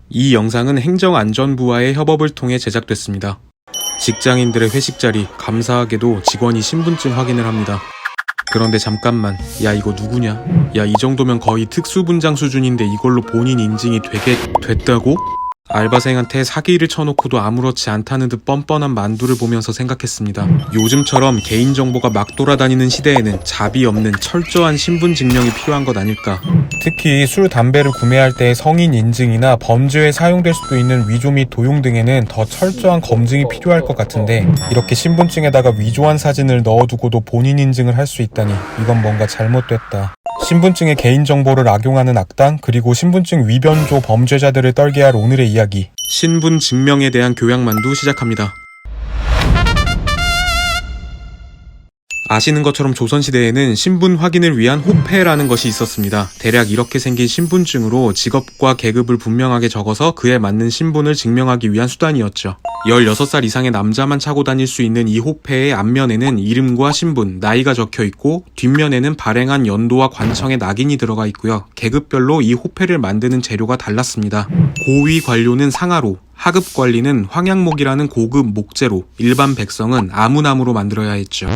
이 영상은 행정안전부와의 협업을 통해 제작됐습니다. 직장인들의 회식 자리, 감사하게도 직원이 신분증 확인을 합니다. 그런데 잠깐만, 야 이거 누구냐? 야 이 정도면 거의 특수분장 수준인데 이걸로 본인 인증이 됐다고? 알바생한테 사기를 쳐놓고도 아무렇지 않다는 듯 뻔뻔한 만두를 보면서 생각했습니다. 요즘처럼 개인정보가 막 돌아다니는 시대에는 자비 없는 철저한 신분증명이 필요한 것 아닐까. 특히 술, 담배를 구매할 때 성인 인증이나 범죄에 사용될 수도 있는 위조 및 도용 등에는 더 철저한 검증이 필요할 것 같은데, 이렇게 신분증에다가 위조한 사진을 넣어두고도 본인 인증을 할 수 있다니 이건 뭔가 잘못됐다. 신분증의 개인정보를 악용하는 악당, 그리고 신분증 위변조 범죄자들을 떨게 할 오늘의 이야기. 신분증명에 대한 교양만두 시작합니다. 아시는 것처럼 조선시대에는 신분 확인을 위한 호패라는 것이 있었습니다. 대략 이렇게 생긴 신분증으로 직업과 계급을 분명하게 적어서 그에 맞는 신분을 증명하기 위한 수단이었죠. 16살 이상의 남자만 차고 다닐 수 있는 이 호패의 앞면에는 이름과 신분, 나이가 적혀 있고 뒷면에는 발행한 연도와 관청의 낙인이 들어가 있고요. 계급별로 이 호패를 만드는 재료가 달랐습니다. 고위 관료는 상아로, 하급 관리는 황양목이라는 고급 목재로, 일반 백성은 아무나무로 만들어야 했죠.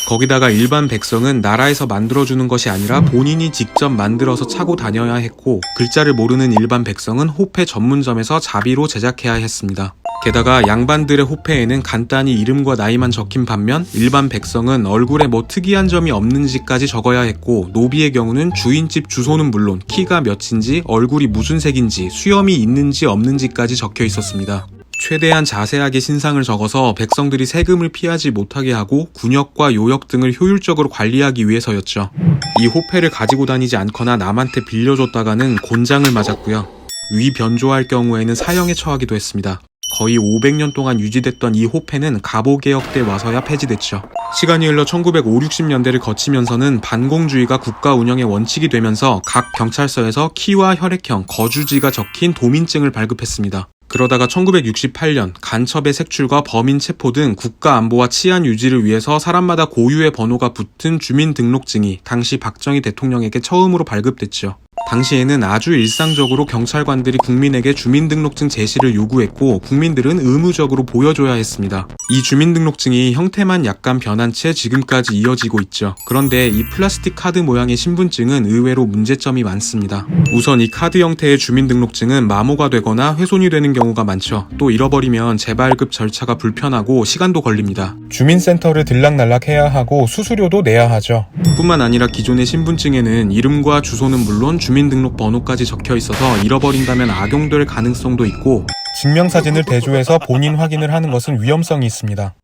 거기다가 일반 백성은 나라에서 만들어주는 것이 아니라 본인이 직접 만들어서 차고 다녀야 했고, 글자를 모르는 일반 백성은 호패 전문점에서 자비로 제작해야 했습니다. 게다가 양반들의 호패에는 간단히 이름과 나이만 적힌 반면 일반 백성은 얼굴에 뭐 특이한 점이 없는지까지 적어야 했고, 노비의 경우는 주인집 주소는 물론 키가 몇인지, 얼굴이 무슨 색인지, 수염이 있는지 없는지까지 적혀 있었습니다. 최대한 자세하게 신상을 적어서 백성들이 세금을 피하지 못하게 하고 군역과 요역 등을 효율적으로 관리하기 위해서였죠. 이 호패를 가지고 다니지 않거나 남한테 빌려줬다가는 곤장을 맞았고요. 위변조할 경우에는 사형에 처하기도 했습니다. 거의 500년 동안 유지됐던 이 호패는 갑오개혁 때 와서야 폐지됐죠. 시간이 흘러 1950, 60년대를 거치면서는 반공주의가 국가 운영의 원칙이 되면서 각 경찰서에서 키와 혈액형, 거주지가 적힌 도민증을 발급했습니다. 그러다가 1968년 간첩의 색출과 범인 체포 등 국가 안보와 치안 유지를 위해서 사람마다 고유의 번호가 붙은 주민등록증이 당시 박정희 대통령에게 처음으로 발급됐죠. 당시에는 아주 일상적으로 경찰관들이 국민에게 주민등록증 제시를 요구했고, 국민들은 의무적으로 보여줘야 했습니다. 이 주민등록증이 형태만 약간 변한 채 지금까지 이어지고 있죠. 그런데 이 플라스틱 카드 모양의 신분증은 의외로 문제점이 많습니다. 우선 이 카드 형태의 주민등록증은 마모가 되거나 훼손이 되는 경우가 많죠. 또 잃어버리면 재발급 절차가 불편하고 시간도 걸립니다. 주민센터를 들락날락해야 하고 수수료도 내야 하죠. 뿐만 아니라 기존의 신분증에는 이름과 주소는 물론 주민등록번호까지 적혀 있어서 잃어버린다면 악용될 가능성도 있고, 증명사진을 대조해서 본인 확인을 하는 것은 위험성이 있습니다.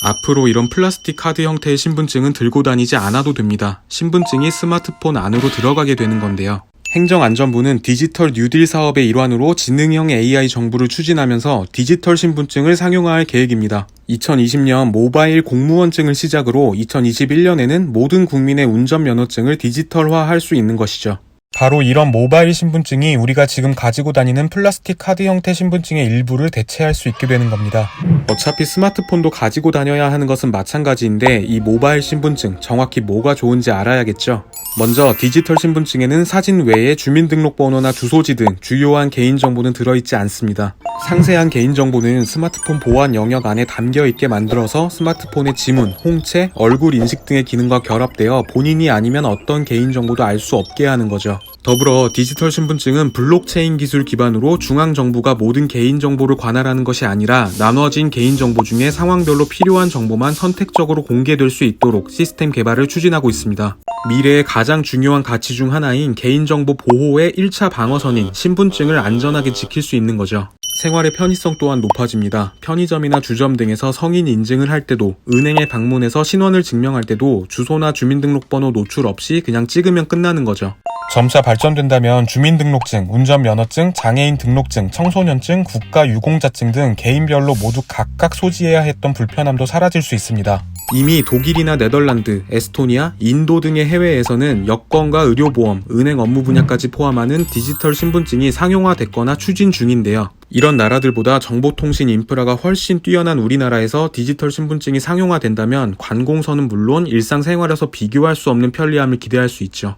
앞으로 이런 플라스틱 카드 형태의 신분증은 들고 다니지 않아도 됩니다. 신분증이 스마트폰 안으로 들어가게 되는 건데요. 행정안전부는 디지털 뉴딜 사업의 일환으로 지능형 AI 정부를 추진하면서 디지털 신분증을 상용화할 계획입니다. 2020년 모바일 공무원증을 시작으로 2021년에는 모든 국민의 운전면허증을 디지털화할 수 있는 것이죠. 바로 이런 모바일 신분증이 우리가 지금 가지고 다니는 플라스틱 카드 형태 신분증의 일부를 대체할 수 있게 되는 겁니다. 어차피 스마트폰도 가지고 다녀야 하는 것은 마찬가지인데, 이 모바일 신분증 정확히 뭐가 좋은지 알아야겠죠. 먼저 디지털 신분증에는 사진 외에 주민등록번호나 주소지 등 주요한 개인정보는 들어있지 않습니다. 상세한 개인정보는 스마트폰 보안 영역 안에 담겨있게 만들어서 스마트폰의 지문, 홍채, 얼굴 인식 등의 기능과 결합되어 본인이 아니면 어떤 개인정보도 알 수 없게 하는 거죠. 더불어 디지털 신분증은 블록체인 기술 기반으로 중앙정부가 모든 개인정보를 관할하는 것이 아니라 나눠진 개인정보 중에 상황별로 필요한 정보만 선택적으로 공개될 수 있도록 시스템 개발을 추진하고 있습니다. 미래의 가장 중요한 가치 중 하나인 개인정보 보호의 1차 방어선인 신분증을 안전하게 지킬 수 있는 거죠. 생활의 편의성 또한 높아집니다. 편의점이나 주점 등에서 성인 인증을 할 때도, 은행에 방문해서 신원을 증명할 때도 주소나 주민등록번호 노출 없이 그냥 찍으면 끝나는 거죠. 점차 발전된다면 주민등록증, 운전면허증, 장애인 등록증, 청소년증, 국가유공자증 등 개인별로 모두 각각 소지해야 했던 불편함도 사라질 수 있습니다. 이미 독일이나 네덜란드, 에스토니아, 인도 등의 해외에서는 여권과 의료보험, 은행 업무 분야까지 포함하는 디지털 신분증이 상용화됐거나 추진 중인데요. 이런 나라들보다 정보통신 인프라가 훨씬 뛰어난 우리나라에서 디지털 신분증이 상용화된다면 관공서는 물론 일상생활에서 비교할 수 없는 편리함을 기대할 수 있죠.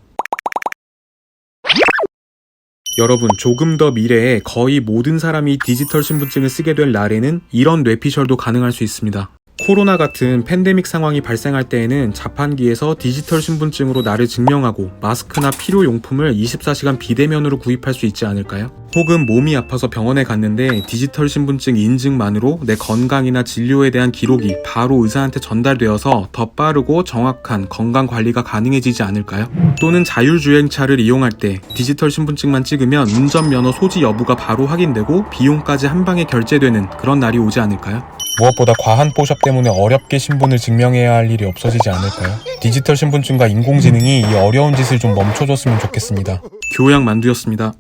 여러분, 조금 더 미래에 거의 모든 사람이 디지털 신분증을 쓰게 될 날에는 이런 뇌피셜도 가능할 수 있습니다. 코로나 같은 팬데믹 상황이 발생할 때에는 자판기에서 디지털 신분증으로 나를 증명하고 마스크나 필요용품을 24시간 비대면으로 구입할 수 있지 않을까요? 혹은 몸이 아파서 병원에 갔는데 디지털 신분증 인증만으로 내 건강이나 진료에 대한 기록이 바로 의사한테 전달되어서 더 빠르고 정확한 건강 관리가 가능해지지 않을까요? 또는 자율주행차를 이용할 때 디지털 신분증만 찍으면 운전면허 소지 여부가 바로 확인되고 비용까지 한 방에 결제되는 그런 날이 오지 않을까요? 무엇보다 과한 뽀샵 때문에 어렵게 신분을 증명해야 할 일이 없어지지 않을까요? 디지털 신분증과 인공지능이 이 어려운 짓을 좀 멈춰줬으면 좋겠습니다. 교양 만두였습니다.